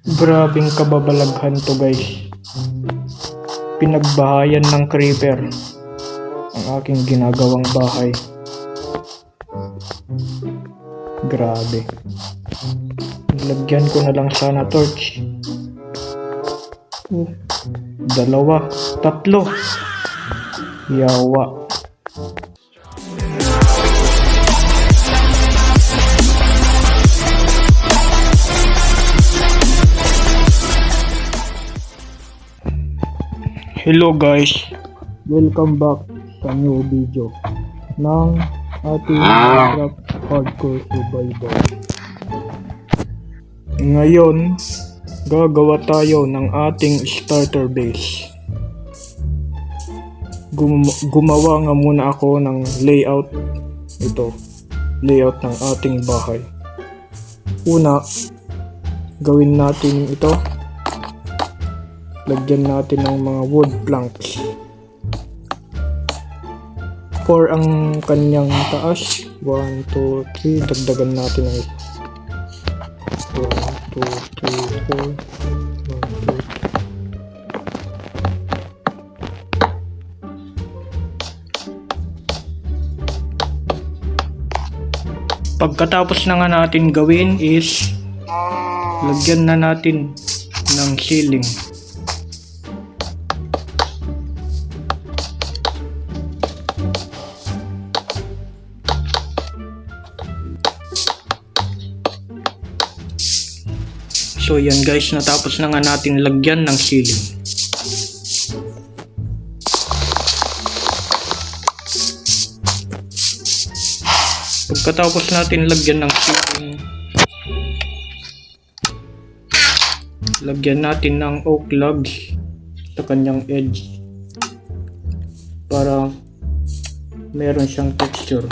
Grabing kababalaghan to guys. Pinagbahayan ng creeper ang aking ginagawang bahay. Grabe. Lagyan ko na lang sana torch. Dalawa, tatlo. Yawa. Hello guys, welcome back sa new video ng ating Minecraft Hardcore Survival. Ngayon, gagawa tayo ng ating starter base. Gumawa nga muna ako ng layout. Ito, layout ng ating bahay. Una, gawin natin ito. Lagyan natin ng mga wood planks. 4 ang kanyang taas. 1, 2, 3. Dagdagan natin ng 1, 2, 3, 4. 1, 2. Pagkatapos na nga natin gawin is lagyan na natin ng ceiling. So yan guys, natapos na nga natin lagyan ng ceiling. Pagkatapos natin lagyan ng ceiling, lagyan natin ng oak logs sa kanyang edge para meron siyang texture.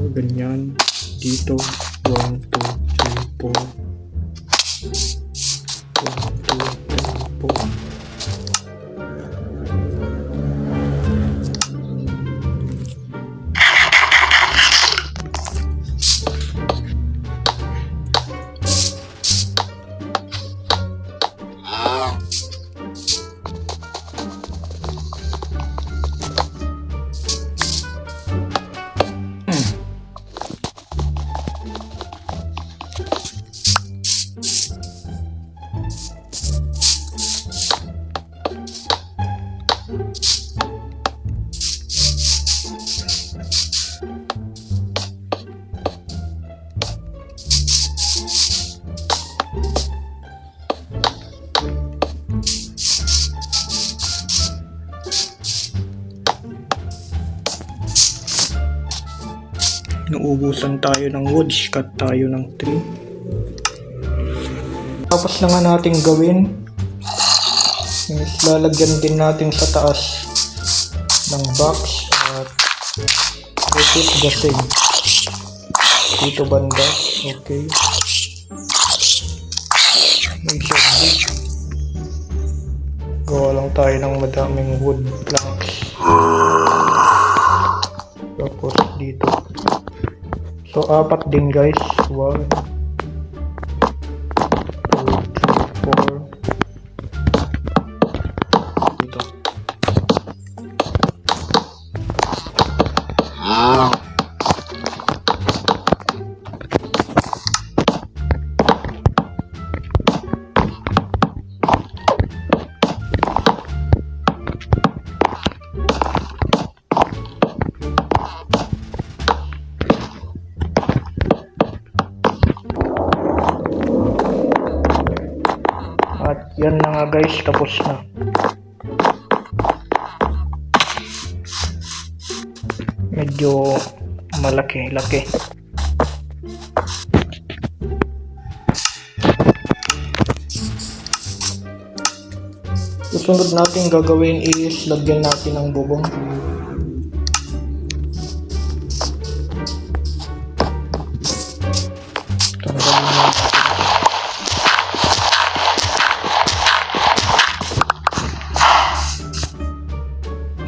Ganyan dito 1, 2, 3, 4 1, 2, 3, 4. Nauubusan tayo ng wood, cut tayo ng tree. Tapos na nga natin gawin, lalagyan din natin sa taas ng box at repeat the same dito banda. Okay, gawa lang tayo ng madaming wood planks. Tapos dito, so 4 din guys. 1, 2, 3, 4. Dito. At yan na nga guys, tapos na. Medyo malaki-laki. Susunod natin gagawin is lagyan natin ng bubong.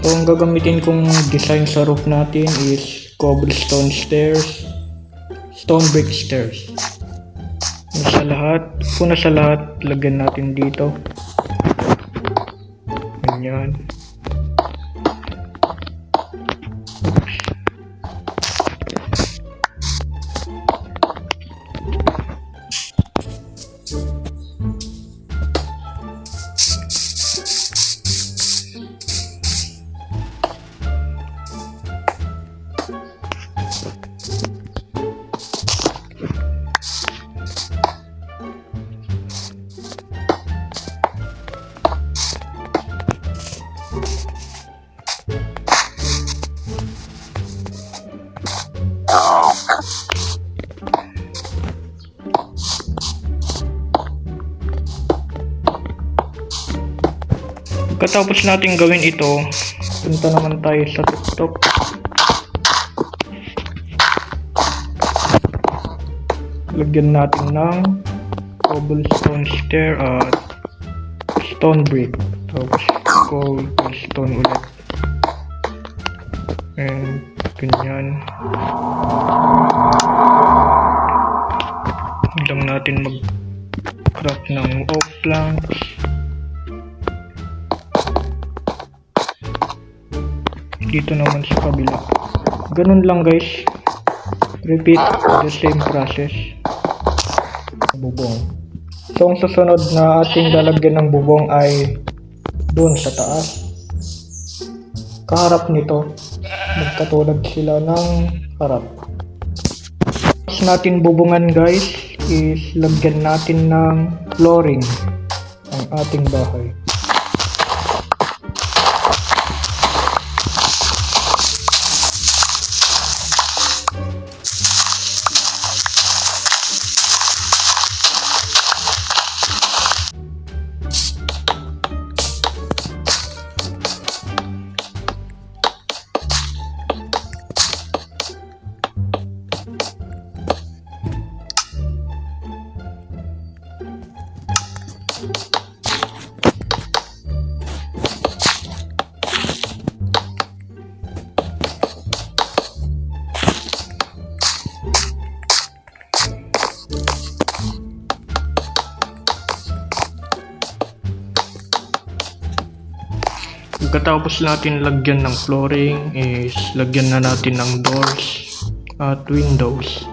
So ang gagamitin kong design sa roof natin is cobblestone stairs, stone brick stairs. Una sa lahat, lagyan natin dito. Ganyan. Pagkatapos natin gawin ito, punta naman tayo sa tuktok. Lagyan natin ng cobblestone stair at stone brick. Tapos cobblestone ulit. And ganyan. Lang natin mag-craft ng oak planks. Dito naman sa kabila. Ganun lang guys. Repeat the same process. Bubong. So ang susunod na ating lalagyan ng bubong ay doon sa taas. Kaharap nito. Magkatulad sila ng harap. Tapos natin bubungan guys is lagyan natin ng flooring ang ating bahay. Pagkatapos natin lagyan ng flooring is lagyan na natin ng doors at windows.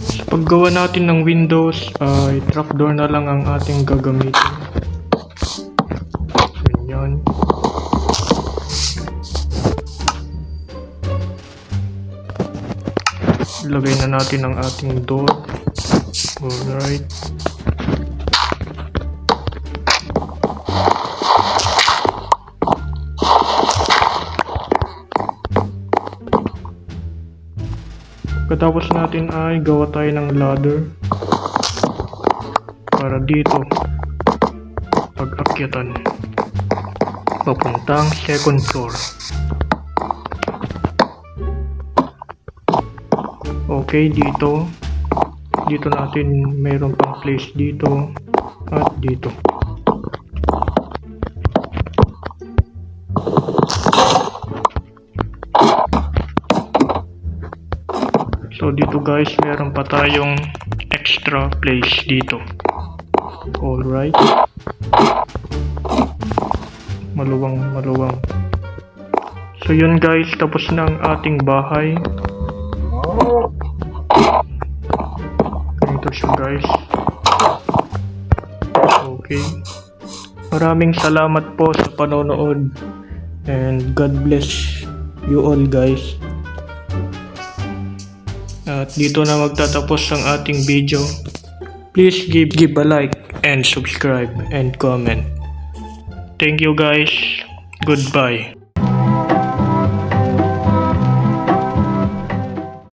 Sa paggawa natin ng windows ay trapdoor na lang ang ating gagamitin. Ganyan. Ilagay na natin ang ating door. Alright. Pagkatapos natin ay gawa tayo ng ladder para dito pag-akyatan papuntang second floor. Okay, dito natin mayroon pang place dito at dito. So dito guys, meron pa tayong extra place dito. Alright. Maluwang. So yun guys, tapos na ang ating bahay. Ganito siya guys. Okay. Maraming salamat po sa panonood. And God bless you all guys. At dito na magtatapos ang ating video. Please give a like and subscribe and comment. Thank you guys. Goodbye.